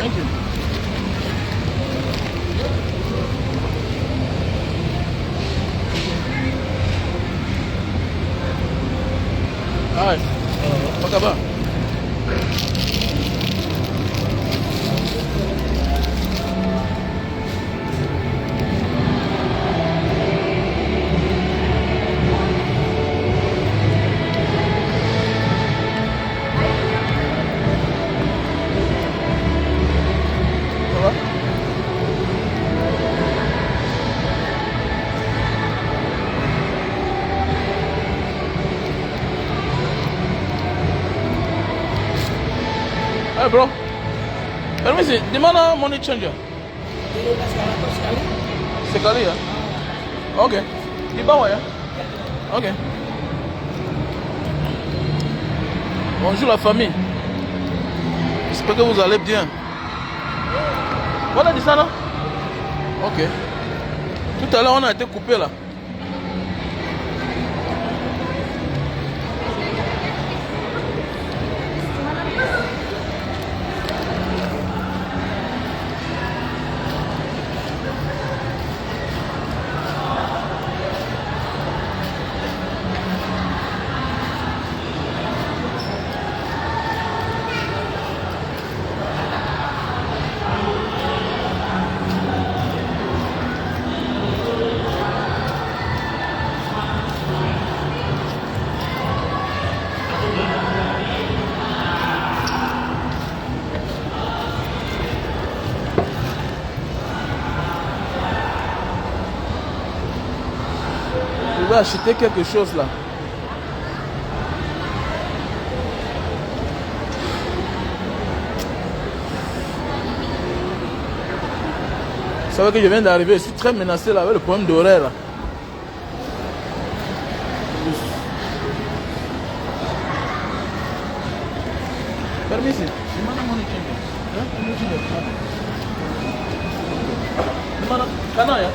Thank you. Hi. Apa khabar? Hey bro, permisi, di mana money changer? Sekali ya? Oke, di bawah ya? Oke. Bonjour la famille. J'espère que vous allez bien. Voilà di sana? Ok. Tout à l'heure on a été coupé là. Je vais acheter quelque chose là. Vous savez que je viens d'arriver, je suis très menacé là avec le problème d'horaire là. Permisi, di mana money changer? Di mana? Kana ya?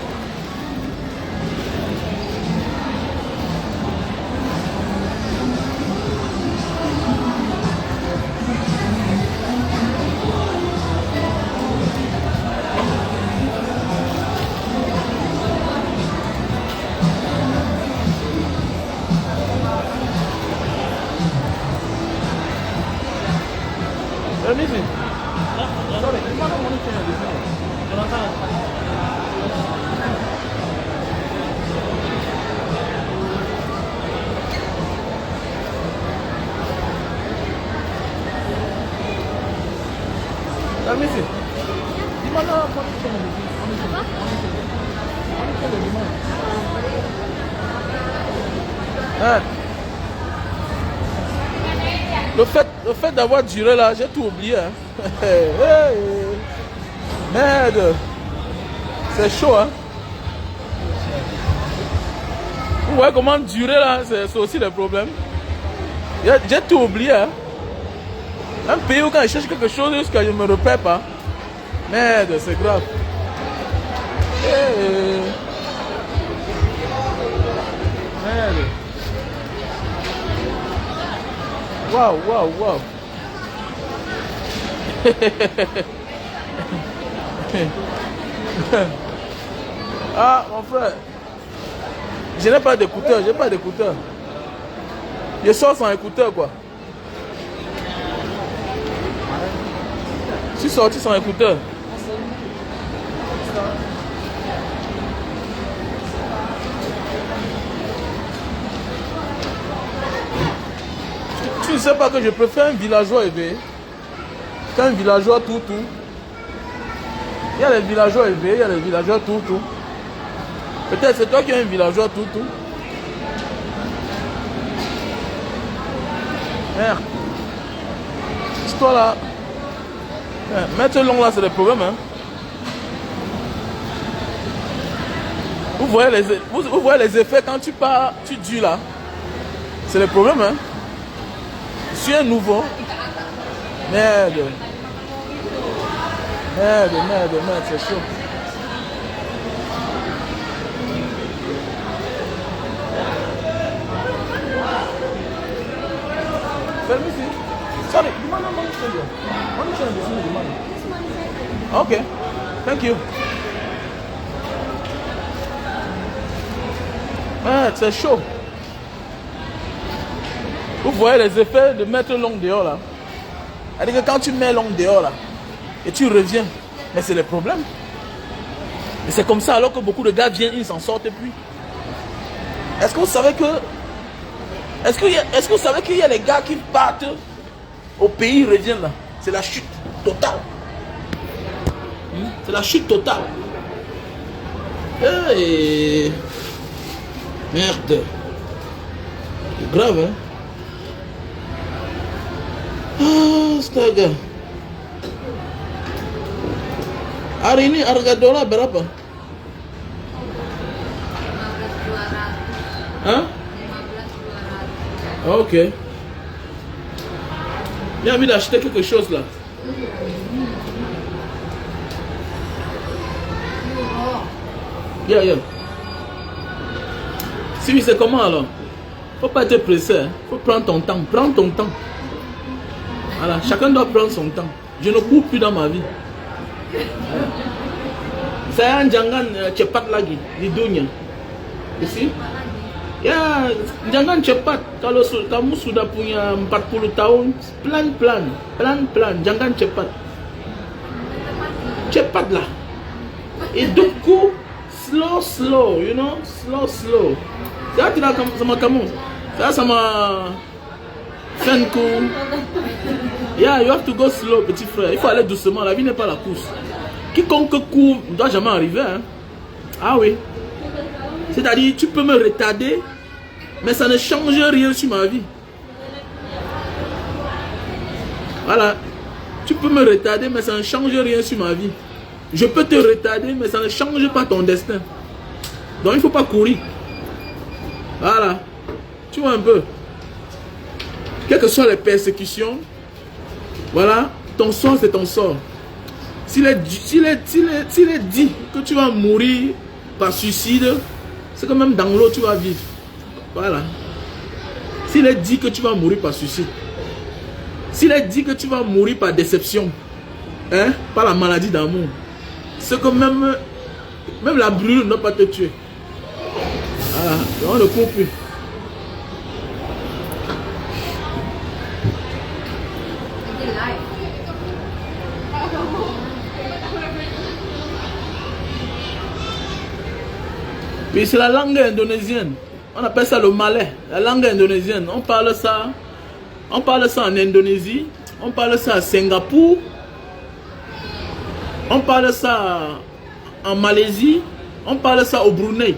Permisi. Sorry, di mana money changer di sini? Permisi. Di mana money changer di sini? Money changer di mana? Le fait d'avoir duré là, j'ai tout oublié. Hein. Merde. C'est chaud, hein. Vous voyez comment durer là, c'est aussi le problème. J'ai tout oublié. Hein. Un pays où quand je cherche quelque chose, jusqu'à je ne me repère pas. Merde, c'est grave. Merde. Waouh, waouh, waouh. Ah, mon frère. Je n'ai pas d'écouteur, j'ai pas d'écouteur. Je sors sans écouteur, quoi. Je suis sorti sans écouteur. Tu ne sais pas que je préfère un villageois éveillé qu'un villageois tout. Il y a les villageois éveillés, il y a les villageois tout. Peut-être c'est toi qui es un villageois tout. Merde. Histoire là. Mettre long là, c'est le problème. Hein. Vous voyez les effets quand tu pars, tu dures là. C'est le problème. Hein. Je suis un nouveau. Merde, c'est chaud. Permisi. Sorry, di mana money changer? Money changer di sini di mana? Ok. Thank you. Ah, c'est chaud. Vous voyez les effets de mettre l'ongle dehors là. C'est-à-dire que quand tu mets l'ongle dehors là, et tu reviens, mais c'est le problème. Et c'est comme ça alors que beaucoup de gars viennent, ils s'en sortent plus. Est-ce que vous savez que... Est-ce que vous savez qu'il y a les gars qui partent au pays, ils reviennent là? C'est la chute totale. C'est la chute totale. Hey. Merde. C'est grave, hein? Ah, c'est gars. Hari ini harga dolar berapa? Hein? Ok. J'ai envie d'acheter quelque chose là. Yeah. Si c'est comment alors? Faut pas être pressé, hein? Faut prendre ton temps. Prends ton temps. Voilà, chacun doit prendre son temps. Je ne cours plus dans ma vie. Saya jangan cepat lagi di dunia. Ici? Ya, jangan cepat. Kalau kamu sudah punya 40 tahun, pelan-pelan, jangan cepat. Cepatlah. Hidupku slow, you know, slow. Saya tidak sama kamu. Saya sama fanku. Yeah, you have to go slow, petit frère. Il faut aller doucement. La vie n'est pas la course. Quiconque court ne doit jamais arriver. Hein? Ah oui. C'est-à-dire, tu peux me retarder, mais ça ne change rien sur ma vie. Voilà. Tu peux me retarder, mais ça ne change rien sur ma vie. Je peux te retarder, mais ça ne change pas ton destin. Donc, il ne faut pas courir. Voilà. Tu vois un peu. Quelles que soient les persécutions, voilà, ton sort, c'est ton sort. S'il est dit que tu vas mourir par suicide, c'est quand même dans l'eau tu vas vivre. Voilà. S'il est dit que tu vas mourir par suicide, s'il est dit que tu vas mourir par déception, hein, par la maladie d'amour, c'est que même la brûlure ne doit pas te tuer. Voilà. On ne court plus. Puis c'est la langue indonésienne. On appelle ça le malais. La langue indonésienne. On parle ça en Indonésie. On parle ça à Singapour. On parle ça en Malaisie. On parle ça au Brunei.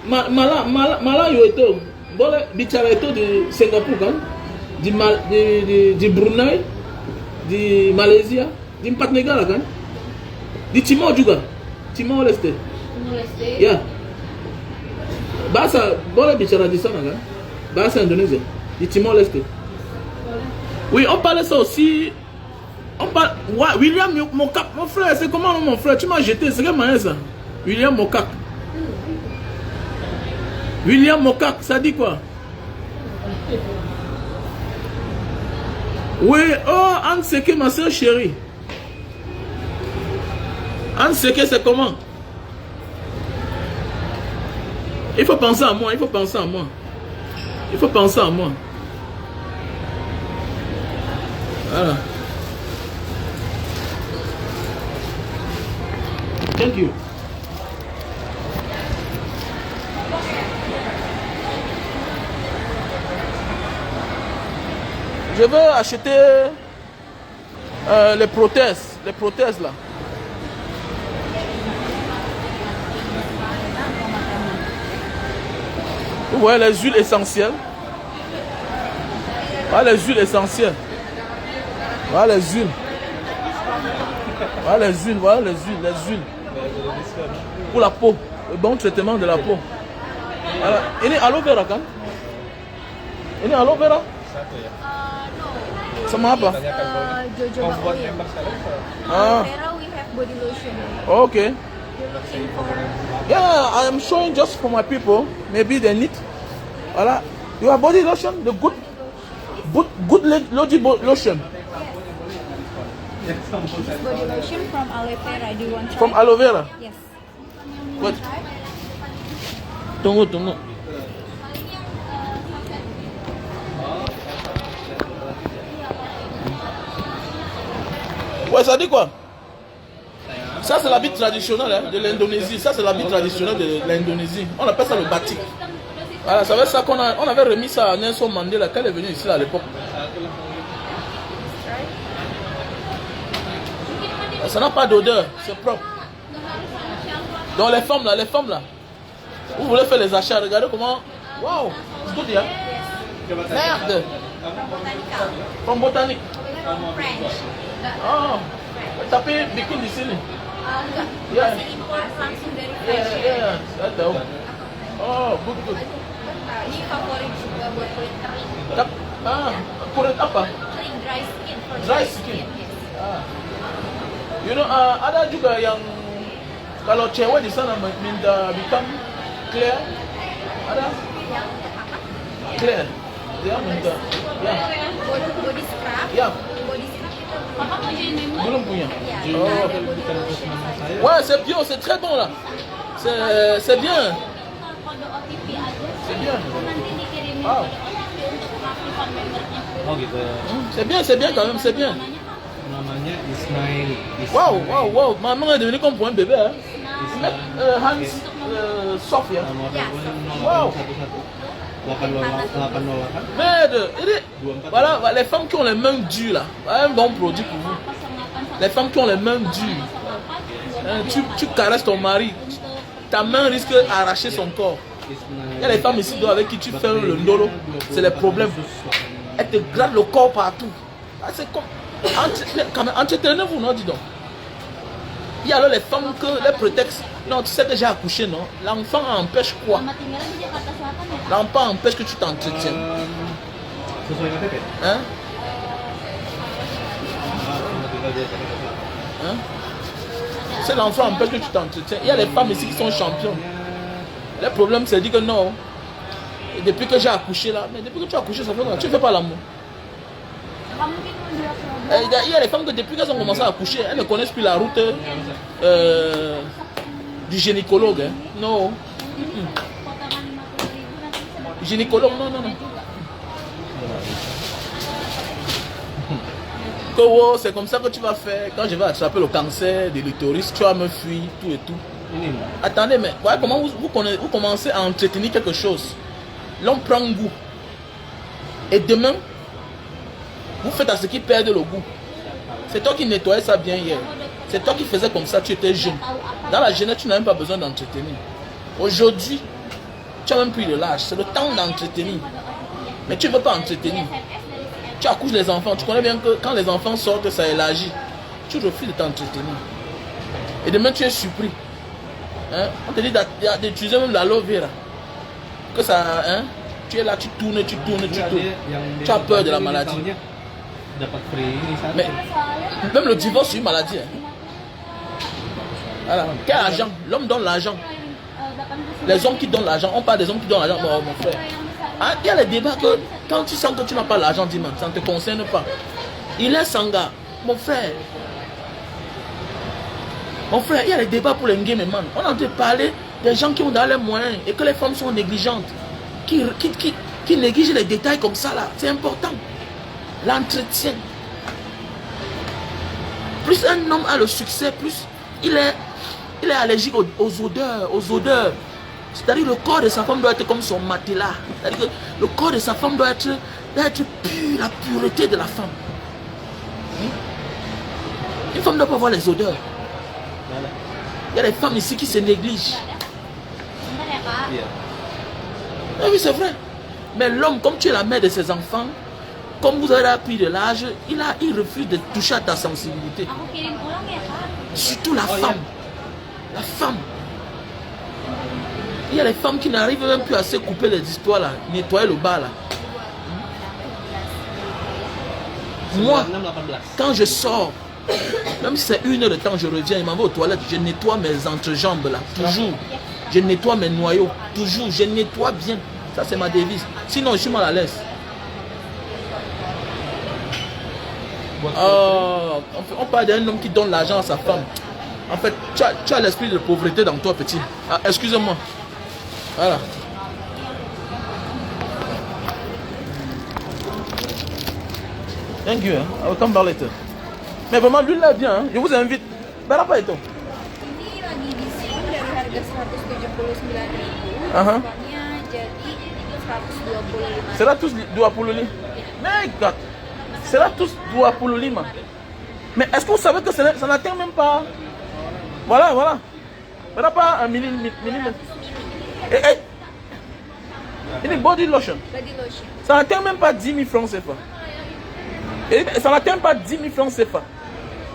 Mala yo itu. Boleh bicara itu di Singapour kan? Di Brunei, di Malaysia, di 4 negara kan? Di Timor juga. Timor Leste. Ya. Bahasa boleh bicara di sana kan? Bahasa Indonesia di Timor Leste. Oui, on parle ça aussi. On parle. Ouais, William Mokak, mon frère, c'est comment mon frère? Tu m'as jeté, c'est quel manière ça? William Mokak. William Mokak, ça dit quoi? Oui, oh, Anne Seke, ma soeur chérie. Anne Seke, c'est comment? Il faut penser à moi, il faut penser à moi. Il faut penser à moi. Voilà. Thank you. Je veux acheter les prothèses là. Vous voyez les huiles essentielles. Voilà les huiles essentielles. Voilà les huiles. Voilà les huiles, voilà les huiles. Pour la peau, le bon traitement de la peau. Voilà. Ini aloe vera kan? Ini aloe vera? Sama apa? Jojoba oil. Ah. Vera we have body lotion. Okay. You're looking for... Yeah, I am showing just for my people. Maybe they need. Voilà. You have body lotion, the good lotion. This body lotion from aloe vera. Do you want to try? From aloe vera. Yes. What? Tunggu, tunggu. Ouais, ça dit quoi? Ça, c'est l'habit traditionnel hein, de l'Indonésie. Ça, c'est l'habit traditionnel de l'Indonésie. On appelle ça le batik. Voilà, ça veut ça qu'on on avait remis ça à Nelson Mandela quand elle est venue ici là, à l'époque. Ça n'a pas d'odeur, c'est propre. Donc les femmes là, vous voulez faire les achats, regardez comment. Waouh, c'est tout bien. Merde. From botanique. French. Oh, tapez bikin di sini. Enggak. Ya. Masih import langsung dari Ya, French. ya, saya tahu. Oh, good, good. Ini favorit juga buat kulit kering. Kulit apa? Kering, dry skin. For Dry skin. Yes. You know, ada juga yang kalau cewek di sana minta become clear, ada Yang apa? clear. Dia minta, ya, Body scrub. ya, Body scrub itu. Kakak mau jadi member? belum punya. Ya, Oh. ada body lotion. Ouais, c'est bio, c'est très bon là. C'est bien. Kode OTP aja. C'est bien. Nanti dikirimin Wow. kode OTP untuk mengaktifkan membernya. Oh gitu. C'est bien quand même, c'est bien. Namanya Ismail. Waouh, waouh, waouh. Maman est devenue comme pour un bébé. Hein. Hans Sofia. Nomor Ya. teleponnya Wow. 0811 Merde, voilà, les femmes qui ont les mains dures là, voilà un bon produit pour vous. Les femmes qui ont les mains dures, hein, tu caresses ton mari, ta main risque d'arracher son corps. Il y a les femmes ici avec qui tu fais le ndolo, c'est les problèmes. Elles te grattent le corps partout. Ah, c'est comme. Quand même, entretenez-vous, non, dis donc. Il y a alors les femmes que les prétextes. Non, tu sais que j'ai accouché, non? L'enfant empêche quoi? Sama tinggalnya di Jakarta Selatan ya? L'enfant empêche que tu t'entretiennes. Sesuai KTP? Hein? Tinggal di Jakarta. Hein? C'est l'enfant empêche que tu t'entretiens. Il y a les femmes ici qui sont championnes. Le problème, c'est de dire que non. Et depuis que j'ai accouché là, mais depuis que tu as accouché, ça fait quoi? Tu ne fais pas l'amour. Kamu mungkin menjual produk. Il y a les femmes que depuis qu'elles ont commencé à accoucher, elles ne connaissent plus la route du gynécologue. Hein. Non. Potongan 50.000 nanti bisa dapat Gynécologue, non, non, non. juga. Que oh, c'est comme ça que tu vas faire. Quand je vais attraper le cancer de l'utérus, tu vas me fuir, tout et tout. Ini Mbak. Attendez, mais voilà comment vous commencez à entretenir quelque chose. L'homme prend goût. Et demain, vous faites à ce qui perd le goût. C'est toi qui nettoyais ça bien hier. C'est toi qui faisais comme ça, tu étais jeune. Dans la jeunesse, tu n'as même pas besoin d'entretenir. Aujourd'hui, tu as même pris de l'âge. C'est le temps d'entretenir. Mais tu ne veux pas entretenir. Tu accouches les enfants. Tu connais bien que quand les enfants sortent, ça élargit. Tu refuses de t'entretenir. Et demain, tu es surpris. Hein? On te dit d'utiliser même l'aloe vera. Que ça, hein? Tu es là, tu tournes. Enggak, Tu dia as peur de la dia maladie. tahunya dapat free ini satu. Mais même le divorce, c'est une maladie. Hein? Voilà. Quel argent? L'homme donne l'argent. Les hommes qui donnent l'argent, on parle des hommes qui donnent l'argent, mon frère. Ah, il y a les débats que quand tu sens que tu n'as pas l'argent, dis-moi, ça ne te concerne pas. Il est sanga, mon frère. Mon frère, il y a les débats pour les game man. On entend parler des gens qui ont dans les moyens et que les femmes sont négligentes, qui négligent les détails comme ça là. C'est important. L'entretien. Plus un homme a le succès, plus il est allergique aux odeurs. C'est-à-dire le corps de sa femme doit être comme son matelas. C'est-à-dire que le corps de sa femme doit être pur, la pureté de la femme. Une femme ne doit pas voir les odeurs. Il y a des femmes ici qui se négligent. Bentar ya kak. Iya. Ah oui, c'est vrai. Mais l'homme, comme tu es la mère de ses enfants, comme vous avez pris de l'âge, il refuse de toucher à ta sensibilité. Aku kirim ulang ya kak. Surtout la femme. La femme. Il y a les femmes qui n'arrivent même plus à se couper les histoires là, nettoyer le bas là. Moi, 96, 18. quand je sors, même si c'est 1 heure de temps, je reviens, je m'en vais aux toilettes, je nettoie mes entrejambes là, toujours. Je nettoie mes noyaux, toujours. Je nettoie bien. Ça, c'est ma devise. Sinon, je suis mal à l'aise. On parle d'un homme qui donne l'argent à sa femme. En fait, tu as l'esprit de pauvreté dans toi, petit. Ah, excusez-moi. Voilà. Thank you. I will come back later. Mais vraiment, l'huile là bien. Hein? Je vous invite. Berapa itu? Ini lagi diskon dari harga 179.000. Aha. Diskonnya jadi 125. Será tous 25. Mais God. Será tous 25. Mais est-ce que vous savez que ça n'atteint même pas? Voilà, voilà. Berapa millimètre? Ini body lotion. Body lotion. Ça n'atteint même pas 10 000 francs CFA. Et ça n'atteint pas 10 000 francs CFA.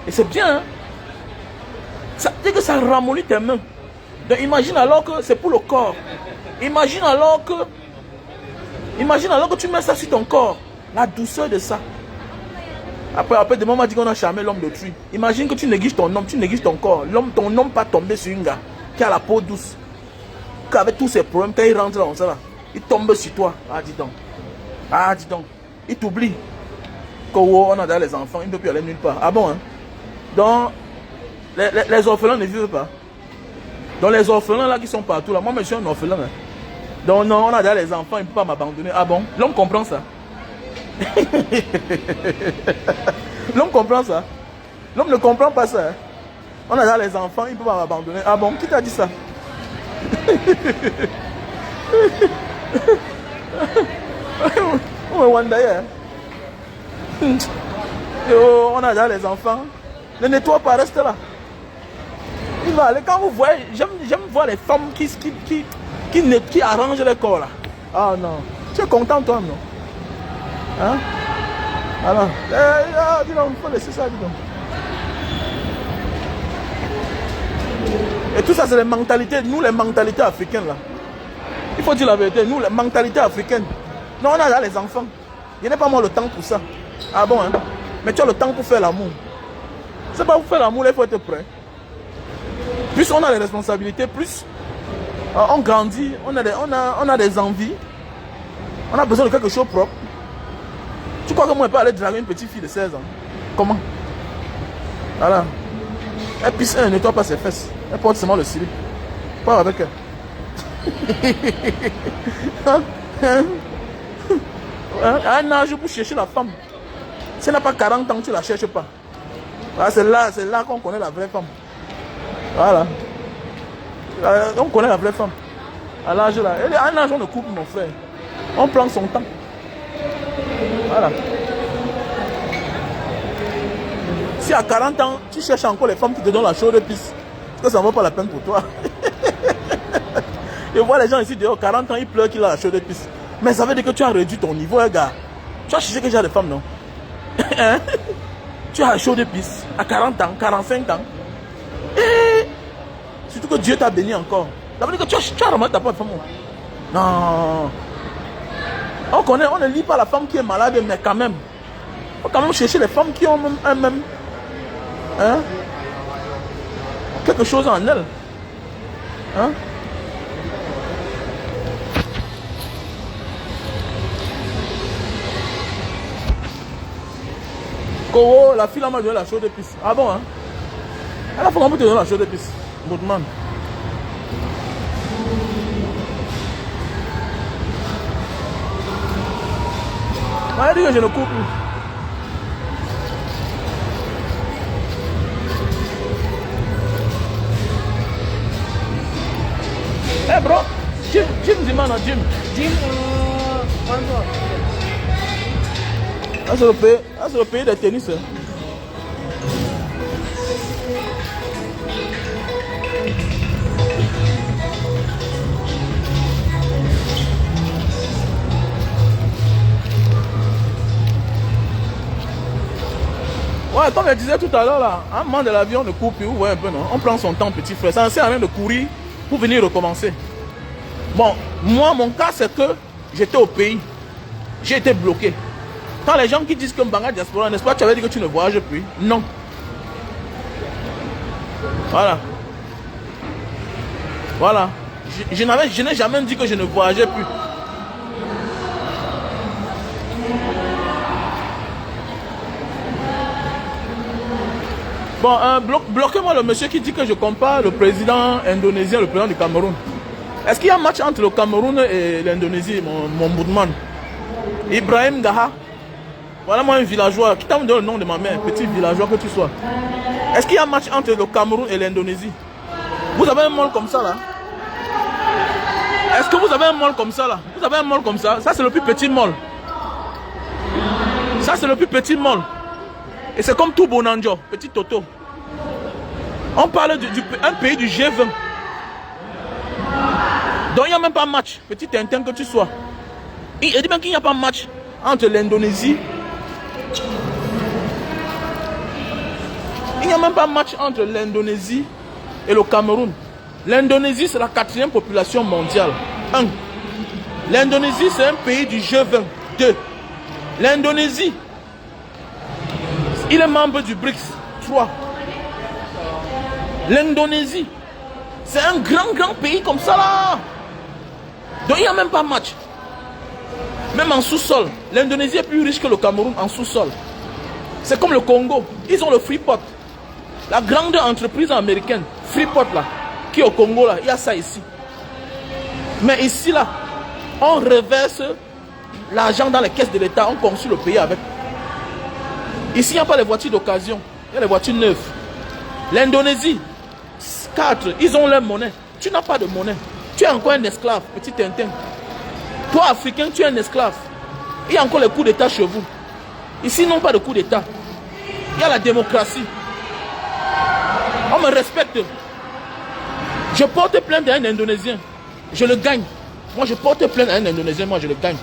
Et c'est bien. Hein? Ça dit que ça ramollit tes mains. Donc imagine alors que c'est pour le corps. Imagine alors que tu mets ça sur ton corps. La douceur de ça. Après demain, on m'a dit qu'on a charmé l'homme d'autrui. Imagine que tu négliges ton homme, tu négliges ton corps. Ton homme pas tombé sur une gars qui a la peau douce. Qu'avec tous ses problèmes, quand il rentre dans ça, là, il tombe sur toi. Ah, dis donc. Ah, dis donc. Il t'oublie. On a d'ailleurs les enfants, il ne peut plus aller nulle part. Ah bon, hein? Donc, les orphelins ne vivent pas. Donc, les orphelins là qui sont partout, là, moi, je suis un orphelin. Hein. Donc, non, on a d'ailleurs les enfants, il ne peut pas m'abandonner. Ah bon? L'homme comprend ça. L'homme comprend ça. L'homme ne comprend pas ça. Hein. On a d'ailleurs les enfants, il ne peut pas m'abandonner. Ah bon? Qui t'a dit ça? On a déjà les enfants. Ne nettoie pas, reste là. Il va aller. Quand vous voyez, j'aime voir les femmes qui arrangent les corps là. Ah non. Tu es content toi, non? Hein? Alors, dis donc, il faut laisser ça, dis donc. Et tout ça, c'est les mentalités, nous les mentalités africaines là. Il faut dire la vérité, nous les mentalités africaines. Non, on a là les enfants. Il n'y a pas moi le temps pour ça. Ah bon, hein? Mais tu as le temps pour faire l'amour. C'est pas pour faire l'amour, il faut être prêt. Plus on a les responsabilités, plus on grandit, on a des envies. On a besoin de quelque chose de propre. Tu crois que moi je peux aller draguer une petite fille de 16 ans? Comment? Voilà. Elle pisse, elle ne nettoie pas ses fesses. Elle porte seulement le slip. Pas avec elle. Un âge pour chercher la femme. Si elle n'a pas 40 ans, tu ne la cherches pas. Voilà, c'est là qu'on connaît la vraie femme. Voilà. On connaît la vraie femme. À l'âge là. À un âge, on ne coupe, mon frère. On prend son temps. Voilà. Si à 40 ans, tu cherches encore les femmes qui te donnent la chaude pisse, parce que ça ne vaut pas la peine pour toi. Je vois les gens ici dehors, 40 ans, ils pleurent qu'il a la chaude pisse. Mais ça veut dire que tu as réduit ton niveau, hein, gars. Tu as cherché que j'ai des femmes, non? Hein? Tu as la chaude pisse à 40 ans, 45 ans. Et surtout que Dieu t'a béni encore. Ça veut dire que tu as ramassé ta propre femme. Non. On ne lit pas la femme qui est malade, mais quand même. Il faut quand même chercher les femmes qui ont même hein, quelque chose en elles. Hein? Kowo, la fille m'a donné la chaude d'épices. Ah bon, hein? Elle a fait comment te donner la chaude d'épices? Good man. Elle dit que je ne coupe plus. Hey bro, Jim di mana Jim? Jim, mantap. C'est le pays des tennis. Hein. Ouais, comme je disais tout à l'heure, là, à un moment de l'avion, on ne coupe plus, vous voyez un peu, non? On prend son temps, petit frère. Ça ne sert à rien de courir pour venir recommencer. Bon, moi, mon cas, c'est que j'étais au pays. J'ai été bloqué. Quand les gens qui disent que Mbanga Diaspora, n'est-ce pas, tu avais dit que tu ne voyages plus? Non. Voilà. Voilà. Je n'ai jamais dit que je ne voyageais plus. Bon, bloquez-moi le monsieur qui dit que je compare le président indonésien et le président du Cameroun. Est-ce qu'il y a un match entre le Cameroun et l'Indonésie, mon boudman? Ibrahim Gaha. Voilà moi un villageois. Qui t'a me donné le nom de ma mère, petit villageois que tu sois. Est-ce qu'il y a un match entre le Cameroun et l'Indonésie? Vous avez un mol comme ça là? Est-ce que vous avez un mol comme ça là? Vous avez un mol comme ça? Ça c'est le plus petit mol. Ça c'est le plus petit mol. Et c'est comme tout Bonanjo, petit Toto. On parle d'un pays du G20. Donc il n'y a même pas de match, petit Tintin que tu sois. Il dit bien qu'il n'y a pas de match entre l'Indonésie. Il n'y a même pas de match entre l'Indonésie et le Cameroun. L'Indonésie, c'est la 4e population mondiale. 1. L'Indonésie, c'est un pays du G20. 2. L'Indonésie, il est membre du BRICS. 3. L'Indonésie, c'est un grand pays comme ça là. Donc il n'y a même pas de match. Même en sous-sol. L'Indonésie est plus riche que le Cameroun en sous-sol. C'est comme le Congo. Ils ont le Freeport. La grande entreprise américaine, Freeport là, qui est au Congo là, il y a ça ici. Mais ici là, on reverse l'argent dans les caisses de l'État, on construit le pays avec. Ici, il n'y a pas les voitures d'occasion, il y a les voitures neuves. L'Indonésie, 4, ils ont leur monnaie. Tu n'as pas de monnaie. Tu es encore un esclave, petit Tintin. Toi, Africain, tu es un esclave. Il y a encore les coups d'État chez vous. Ici, ils n'ont pas de coup d'État. Il y a la démocratie. On me respecte. Je porte plainte à un Indonésien. Je le gagne. Moi, je porte plainte à un Indonésien. Moi, je le gagne.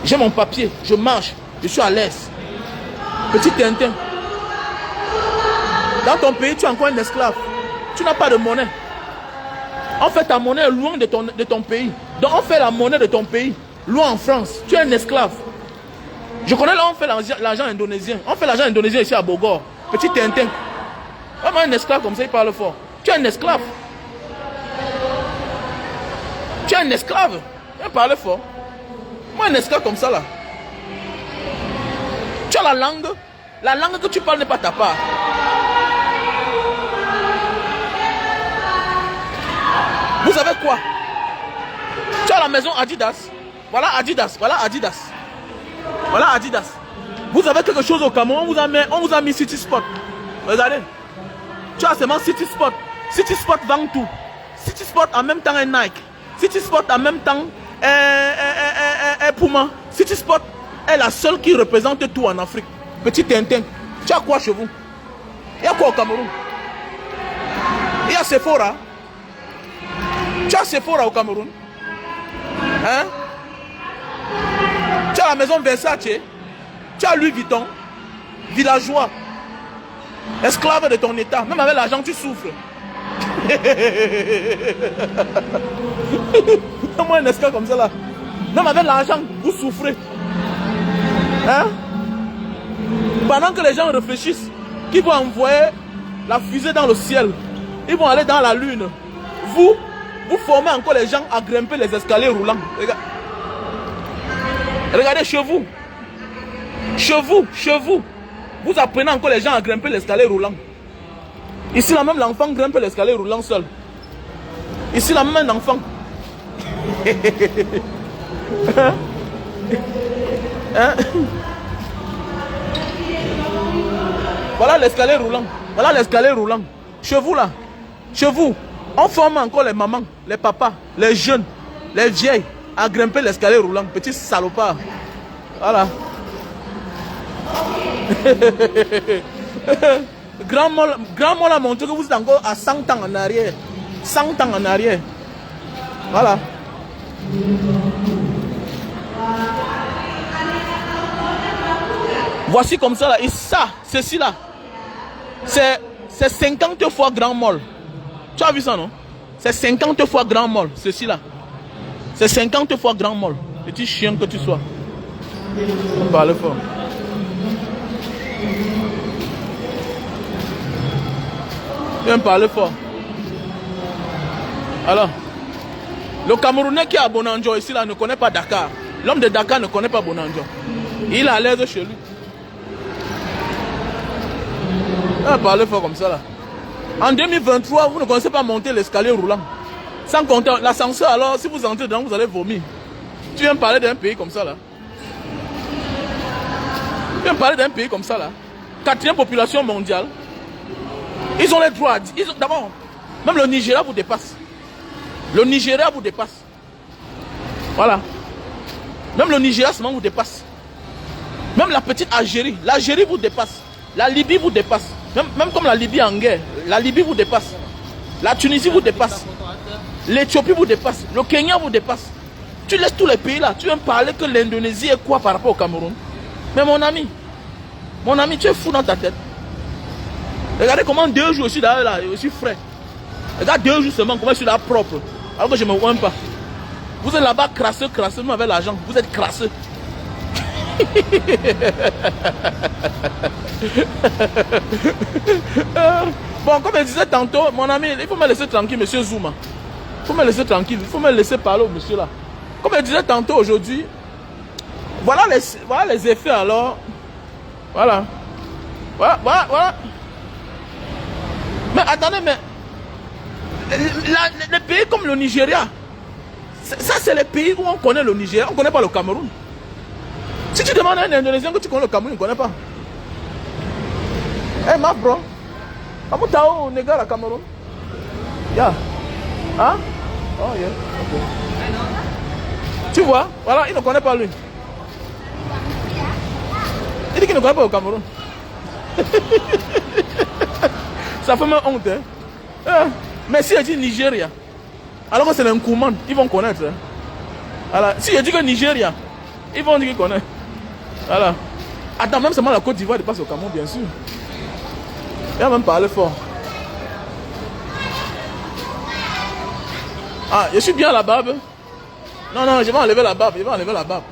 J'ai mon papier. Je marche. Je suis à l'aise. Petit Tintin. Dans ton pays, tu es encore un esclave. Tu n'as pas de monnaie. On fait ta monnaie loin de ton pays. Donc, on fait la monnaie de ton pays. Loin en France. Tu es un esclave. Je connais là, on fait l'argent indonésien. On fait l'argent indonésien ici à Bogor. Petit Tintin. Vraiment un esclave comme ça, il parle fort. Tu es un esclave. Tu es un esclave. Il parle fort. Moi, un esclave comme ça là. Tu as la langue. La langue que tu parles n'est pas ta part. Vous savez quoi? Tu as la maison Adidas. Voilà Adidas. Voilà Adidas. Voilà Adidas. Vous avez quelque chose au Cameroun, on vous a mis City Sport. Regardez. Tu as seulement City Sport. City Sport vend tout. City Sport en même temps un Nike. City Sport en même temps un Puma. City Sport est la seule qui représente tout en Afrique. Petit Tintin. Tu as quoi chez vous? Il y a quoi au Cameroun? Il y a Sephora. Tu as Sephora au Cameroun? Hein? Tu as la maison Versace. Tu as Louis Vuitton. Villageois. Esclave de ton état. Même avec l'argent, tu souffres. Moi, un esclave comme ça là. Même avec l'argent, vous souffrez. Hein? Pendant que les gens réfléchissent qu'ils vont envoyer la fusée dans le ciel, ils vont aller dans la lune. Vous formez encore les gens à grimper les escaliers roulants. Regardez chez vous. Chez vous. Vous apprenez encore les gens à grimper l'escalier roulant. Ici, là même, l'enfant grimpe l'escalier roulant seul. Ici, là même, un enfant. Hein? Voilà l'escalier roulant. Voilà l'escalier roulant. Chez vous, là. Chez vous. On forme encore les mamans, les papas, les jeunes, les vieilles à grimper l'escalier roulant. Petit salopard. Voilà. Grand mot a montré que vous êtes encore à 100 ans en arrière. 100 ans en arrière. Voilà. Voici comme ça là. Et ça, ceci là, c'est 50 fois grand mol. Tu as vu ça non? C'est 50 fois grand mol, ceci là. C'est 50 fois grand mol. Petit chien que tu sois. On parle fort. Viens parler fort. Alors, le Camerounais qui est à Bonanjo ici là ne connaît pas Dakar. L'homme de Dakar ne connaît pas Bonanjo. Il est à l'aise chez lui. Parlez fort comme ça là. En 2023, vous ne connaissez pas monter l'escalier roulant. Sans compter l'ascenseur, alors si vous entrez dedans, vous allez vomir. Tu viens parler d'un pays comme ça là. Tu viens parler d'un pays comme ça là. 4e population mondiale. Ils ont les droits. D'abord, même le Nigeria vous dépasse. Le Nigeria vous dépasse. Voilà. Même le Nigeria seulement vous dépasse. Même la petite Algérie. L'Algérie vous dépasse. La Libye vous dépasse. Même comme la Libye en guerre. La Libye vous dépasse. La Tunisie vous dépasse. L'Éthiopie vous dépasse. Le Kenya vous dépasse. Tu laisses tous les pays là. Tu viens parler que l'Indonésie est quoi par rapport au Cameroun? Mais mon ami, tu es fou dans ta tête. Regardez comment 2 jours, je suis là, je suis frais. Regarde 2 jours seulement, comment je suis là propre. Alors que je ne me vois pas. Vous êtes là-bas crasseux, même avec l'argent. Vous êtes crasseux. Bon, comme je disais tantôt, mon ami, il faut me laisser tranquille, monsieur Zouma. Il faut me laisser tranquille, il faut me laisser parler au monsieur là. Comme je disais tantôt aujourd'hui, voilà les effets alors. Voilà. Voilà. Mais attendez, mais les pays comme le Nigeria, ça c'est les pays où on connaît le Nigeria, on ne connaît pas le Cameroun. Si tu demandes à un Indonésien que tu connais le Cameroun, il ne connaît pas. Hey, ma bro, comment tu as négat le Cameroun? Yeah. Hein? Oh yeah. Okay. Tu vois, voilà, il ne connaît pas lui. Il dit qu'il ne connaît pas le Cameroun. Ça fait même honte. Hein? Mais si je dis Nigeria, alors que c'est un Kouman, ils vont connaître. Hein? Voilà. Si je dis que Nigeria, ils vont dire qu'ils connaissent. Voilà. Attends, même seulement la Côte d'Ivoire dépasse au Cameroun, bien sûr. Il va même parler fort. Ah, je suis bien à la barbe. Non, je vais enlever la barbe. Je vais enlever la barbe.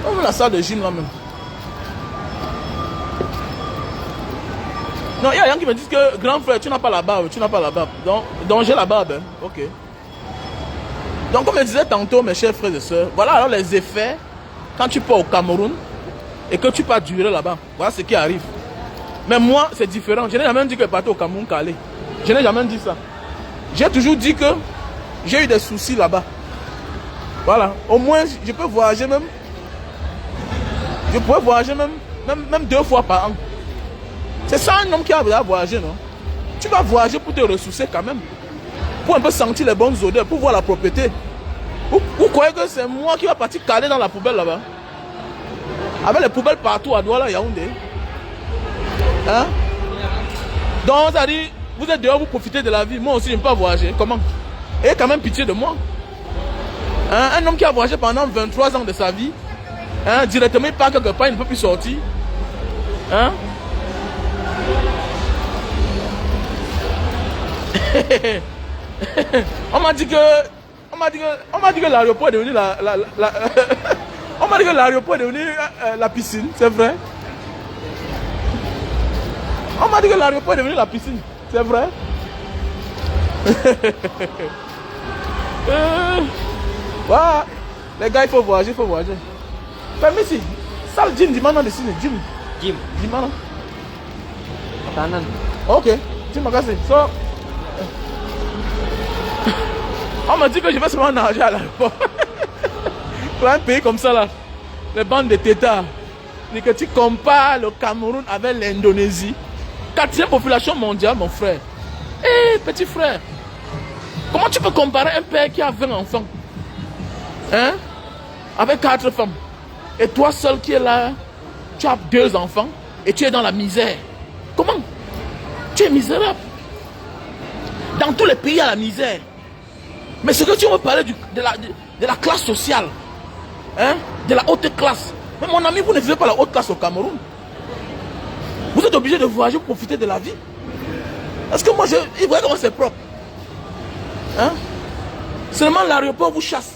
On veut la salle de gym là même. Non, il y a rien qui me dit que grand frère, tu n'as pas la barbe. Donc j'ai la barbe. Hein. Ok. Donc comme je disais tantôt, mes chers frères et sœurs, voilà alors les effets quand tu pars au Cameroun et que tu pars durer là-bas. Voilà ce qui arrive. Mais moi, c'est différent. Je n'ai jamais dit que je partais au Cameroun calé. Je n'ai jamais dit ça. J'ai toujours dit que j'ai eu des soucis là-bas. Voilà. Au moins, je peux voyager même. Je pourrais voyager même 2 fois par an. C'est ça un homme qui a voyagé, non? Tu vas voyager pour te ressourcer quand même. Pour un peu sentir les bonnes odeurs, pour voir la propriété. Vous croyez que c'est moi qui va partir caler dans la poubelle là-bas? Avec les poubelles partout à Douala, Yaoundé. Hein? Donc, ça dit, vous êtes dehors, vous profitez de la vie. Moi aussi, je ne peux pas voyager. Comment? Ayez quand même pitié de moi. Hein? Un homme qui a voyagé pendant 23 ans de sa vie, hein? Directement, il part quelque part, il ne peut plus sortir. Hein? On m'a dit que l'aéroport est devenu on m'a dit que l'aéroport est devenu la piscine, c'est vrai. On m'a dit que l'aéroport est devenu la piscine, c'est vrai. Voilà. Les gars, il faut voyager, Mais si, ça le gym, dis-moi non, Gym. Dis-moi non. Kanan. Ok, tu m'as cassé. So, on m'a dit que je vais seulement nager à l'aéroport. Pour un pays comme ça là, les bandes de tétards. Et que tu compares le Cameroun avec l'Indonésie. 4e population mondiale, mon frère. Eh, petit frère. Comment tu peux comparer un père qui a 20 enfants? Hein? Avec 4 femmes. Et toi seul qui es là, tu as 2 enfants et tu es dans la misère. Comment? Tu es misérable. Dans tous les pays, il y a la misère. Mais ce que tu veux parler de la classe sociale, hein? De la haute classe. Mais mon ami, vous ne vivez pas la haute classe au Cameroun. Vous êtes obligé de voyager pour profiter de la vie. Est-ce que moi, il voit comment c'est propre? Hein? Seulement l'aéroport vous chasse.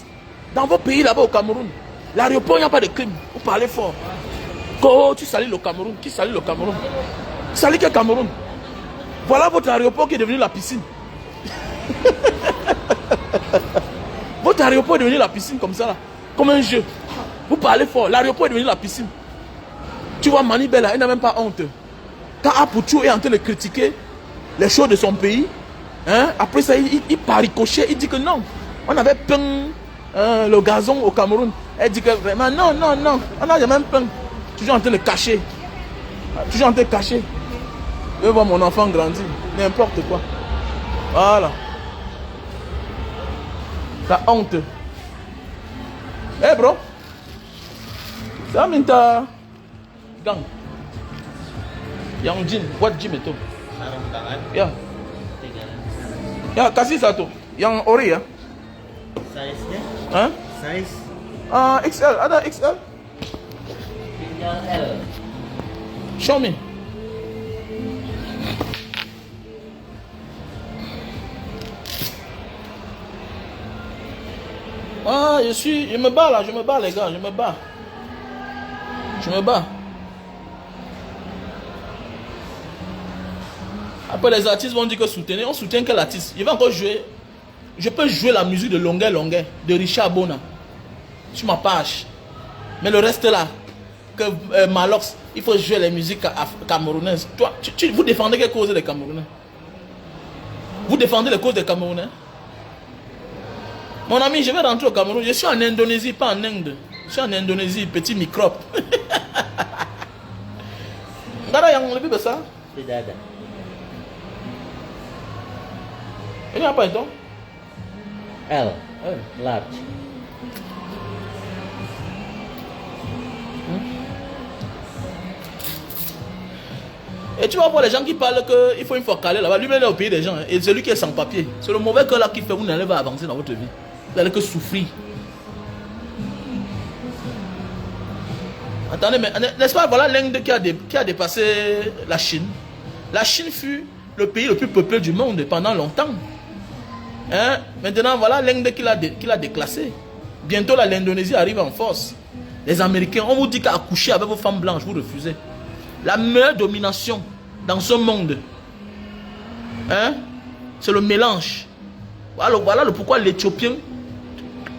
Dans vos pays là-bas au Cameroun, l'aéroport, il n'y a pas de crime. Vous parlez fort. Oh, tu salis le Cameroun. Qui salit le Cameroun? Salit quel Cameroun? Voilà votre aéroport qui est devenu la piscine. Votre aéroport est devenu la piscine comme ça là. comme un jeu. Vous parlez fort. L'aéroport est devenu la piscine. Tu vois Manibela, il n'a même pas honte. Quand Apouchou est en train de critiquer les choses de son pays, hein, après ça, il part ricocher, il dit que non. On avait peint le gazon au Cameroun. Elle dit que vraiment, non, non, non. On n'a jamais peint. Toujours en train de cacher. Toujours en train de cacher. Je veux voir mon enfant grandir. N'importe quoi. Voilà. T'as honte. Eh hey bro. Ça minta gang. Yang jin, what gym itu? Sarung tangan. Ya. 3. Ya, kasih satu. Yang ori ya. Size-nya? Hah? Size XL, ada XL? tinggal L. Show me. Je me bats là, je me bats les gars, je me bats. Je me bats. Après les artistes vont dire que soutenir, on soutient quel artiste? Il va encore jouer. Je peux jouer la musique de Longueur de Richard Bona sur ma page. Mais le reste là, que Malox, il faut jouer les musiques camerounaises. Toi, vous défendez quelle cause des Camerounais? Vous défendez les causes des Camerounais? Mon ami, je vais rentrer au Cameroun. Je suis en Indonésie, pas en Inde. Je suis en Indonésie, petit microbe. Regarde, yang lebih besar. Tidak ada. Ini apa itu? L. Large. Et tu vas voir les gens qui parlent qu'il faut une fois caler là-bas. Lui-même est au pays des gens. Hein. Et celui qui est sans papier. C'est le mauvais cœur là qui fait vous n'allez pas avancer dans votre vie. Vous n'allez que souffrir. Attendez, mais n'est-ce pas, voilà l'Inde qui a dépassé la Chine. La Chine fut le pays le plus peuplé du monde pendant longtemps. Hein? Maintenant, voilà l'Inde qui l'a déclassé. Bientôt, l'Indonésie arrive en force. Les Américains, on vous dit qu'à coucher avec vos femmes blanches, vous refusez. La meilleure domination dans ce monde, hein, c'est le mélange. Voilà le pourquoi l'Éthiopien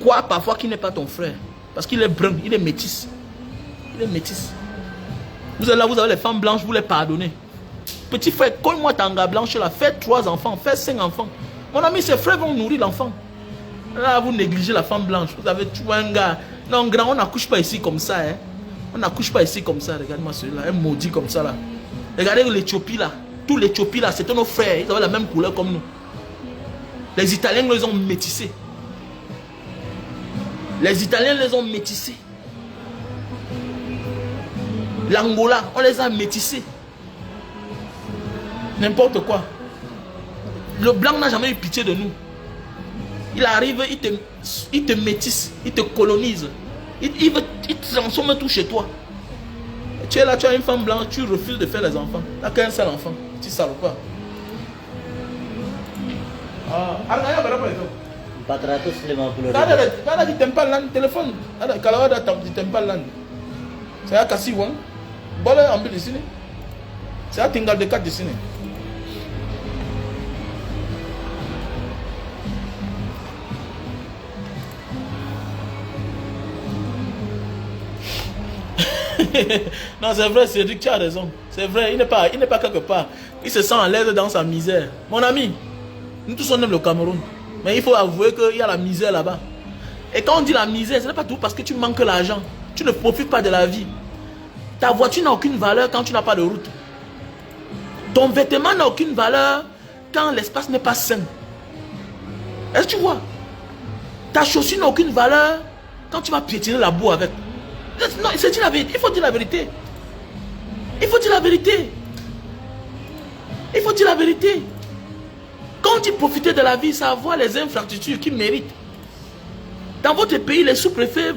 croit parfois qu'il n'est pas ton frère. Parce qu'il est brun, il est métis. Il est métis. Vous êtes là, vous avez les femmes blanches, vous les pardonnez. Petit frère, colle-moi tanga blanche là, fais 3 enfants, fais 5 enfants. Mon ami, ses frères vont nourrir l'enfant. Là, vous négligez la femme blanche. Vous avez tout un gars. Non, grand, on n'accouche pas ici comme ça. Hein. On n'accouche pas ici comme ça. Regardez-moi celui-là, un maudit comme ça là. Regardez l'Éthiopie là. Tous l'Éthiopie là, c'était nos frères. Ils avaient la même couleur comme nous. Les Italiens les ont métissés. Les Italiens les ont métissés. L'Angola, on les a métissés. N'importe quoi. Le blanc n'a jamais eu pitié de nous. Il arrive, il te métisse, il te colonise. Il transforme tout chez toi. Tu es là, tu as une femme blanche, tu refuses de faire les enfants. Tu n'as qu'un seul enfant. Tu ne savais pas. Harganya berapa itu? 450.000. Ada di tempalan telepon. Ada kalau ada di tempalan. Saya kasih uang. Boleh ambil di sini. Saya tinggal dekat di sini. Non, c'est vrai, Cédric, tu as raison. C'est vrai, il n'est pas quelque part. Il se sent à l'aise dans sa misère. Mon ami, nous tous on aime le Cameroun. Mais il faut avouer qu'il y a la misère là-bas. Et quand on dit la misère, ce n'est pas tout parce que tu manques l'argent. Tu ne profites pas de la vie. Ta voiture n'a aucune valeur quand tu n'as pas de route. Ton vêtement n'a aucune valeur quand l'espace n'est pas sain. Est-ce que tu vois? Ta chaussure n'a aucune valeur quand tu vas piétiner la boue avec. Non, c'est la vérité. Il faut dire la vérité. Il faut dire la vérité. Il faut dire la vérité. Quand tu profites de la vie, ça avoir les infrastructures qui méritent. Dans votre pays, les sous-préfets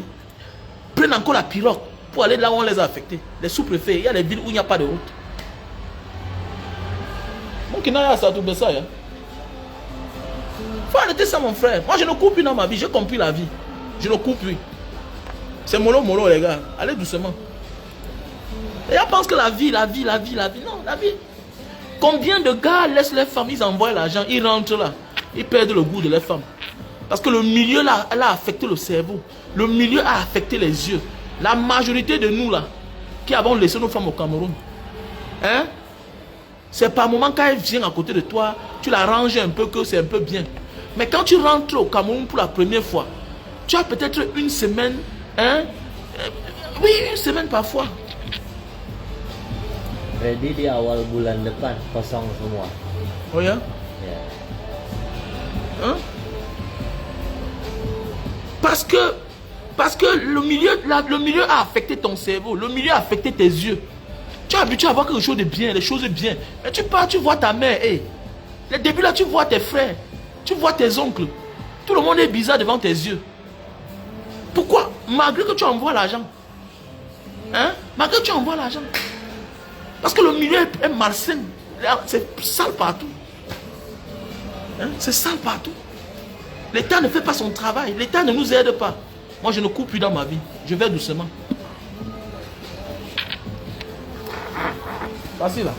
prennent encore la pirogue pour aller là où on les a affectés. Les sous-préfets, il y a des villes où il n'y a pas de route. Donc, il y a ça tout ça. Il faut arrêter ça, mon frère. Moi, je ne coupe plus dans ma vie. J'ai compris la vie. Je ne coupe plus. C'est mollo, les gars. Allez doucement. Les gens pensent que la vie. Non, la vie. Combien de gars laissent les femmes, ils envoient l'argent, ils rentrent là. Ils perdent le goût de les femmes. Parce que le milieu là, elle a affecté le cerveau. Le milieu a affecté les yeux. La majorité de nous là, qui avons laissé nos femmes au Cameroun, hein, c'est par moment quand elle vient à côté de toi, tu la ranges un peu, que c'est un peu bien. Mais quand tu rentres au Cameroun pour la première fois, tu as peut-être une semaine, hein, oui, une semaine parfois. Ready di awal bulan depan kosong semua. Oh yeah? Ya. Hein? Parce que le milieu a affecté ton cerveau, le milieu a affecté tes yeux. Tu es habitué à voir quelque chose de bien, les choses bien. Mais tu pars, tu vois ta mère, hey. Les débuts là, tu vois tes frères, tu vois tes oncles. Tout le monde est bizarre devant tes yeux. Pourquoi? Malgré que tu envoies l'argent. Hein? Malgré que tu envoies l'argent. Parce que le milieu est malsain. C'est sale partout. Hein? C'est sale partout. L'État ne fait pas son travail. L'État ne nous aide pas. Moi, je ne coupe plus dans ma vie. Je vais doucement. Facile là.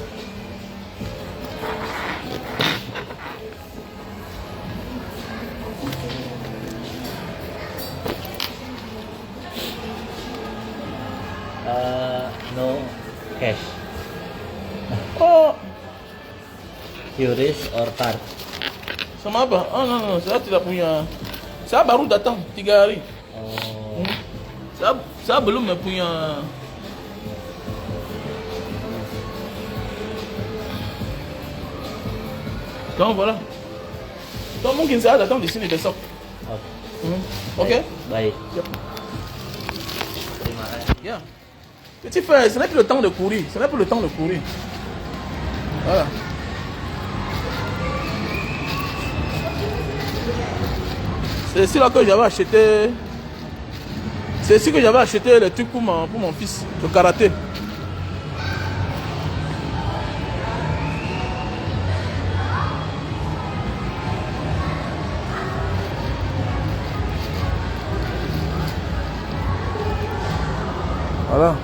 No cash. Oh, QRIS or card. ça m'a pas. Oh non, non, ça tu l'as pris. Ça barou d'attendre, Tigari. Oh. Ça belum me pris. Donc voilà. Donc mon qui s'arrête d'attendre ici, il descend. Ok? Baik. Yep. Terima kasih. Yeah. Petit frère, ce n'est plus le temps de courir. Ce n'est plus le temps de courir. Voilà. C'est ici là que j'avais acheté. C'est ici que j'avais acheté les trucs pour mon fils, le karaté. Voilà.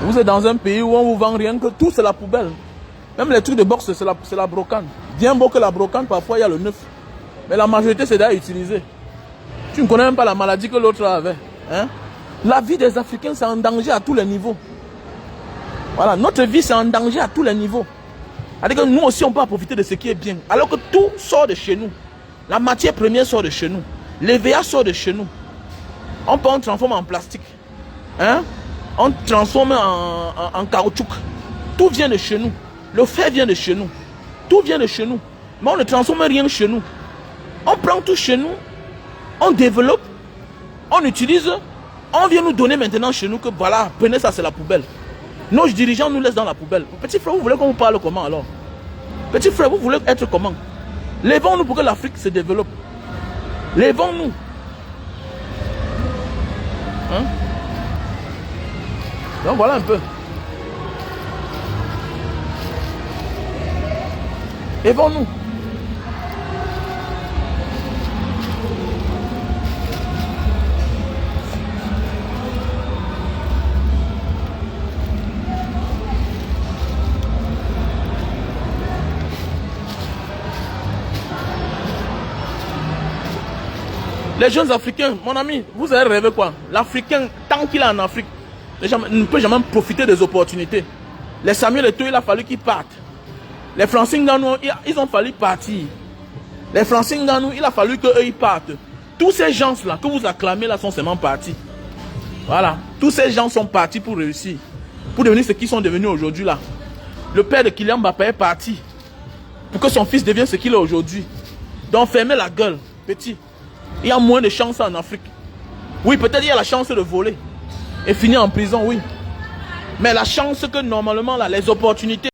Vous êtes dans un pays où on vous vend rien que tout, c'est la poubelle. Même les trucs de boxe, c'est la brocante. Bien beau que la brocante, parfois il y a le neuf. Mais la majorité, c'est déjà utilisé. Tu ne connais même pas la maladie que l'autre avait. Hein? La vie des Africains, c'est en danger à tous les niveaux. Voilà, notre vie, c'est en danger à tous les niveaux. C'est-à-dire que nous aussi, on peut profiter de ce qui est bien. Alors que tout sort de chez nous. La matière première sort de chez nous. l'EVA sort de chez nous. On peut en transformer en plastique. Hein? On transforme en caoutchouc. Tout vient de chez nous. Le fer vient de chez nous. Tout vient de chez nous. Mais on ne transforme rien chez nous. On prend tout chez nous. On développe. On utilise. On vient nous donner maintenant chez nous que voilà, prenez ça, c'est la poubelle. Nos dirigeants nous laissent dans la poubelle. Petit frère, vous voulez qu'on vous parle comment alors? Petit frère, vous voulez être comment? Lèvons-nous pour que l'Afrique se développe. Lèvons-nous. Hein? Donc voilà un peu. Lèvons-nous. Les jeunes Africains, mon ami, vous avez rêvé quoi? L'Africain, tant qu'il est en Afrique, ne peut jamais profiter des opportunités. Les Samuel Eto'o, il a fallu qu'ils partent. Les Francais Ngannou, ils ont fallu partir. Les Francais Ngannou, il a fallu qu'eux ils partent. Tous ces gens-là que vous acclamez là sont seulement partis. Voilà. Tous ces gens sont partis pour réussir. Pour devenir ce qu'ils sont devenus aujourd'hui là. Le père de Kylian Mbappé est parti. Pour que son fils devienne ce qu'il est aujourd'hui. Donc fermez la gueule, petit. Il y a moins de chances en Afrique. Oui, peut-être il y a la chance de voler. Et finir en prison, oui. Mais la chance que normalement, là, les opportunités...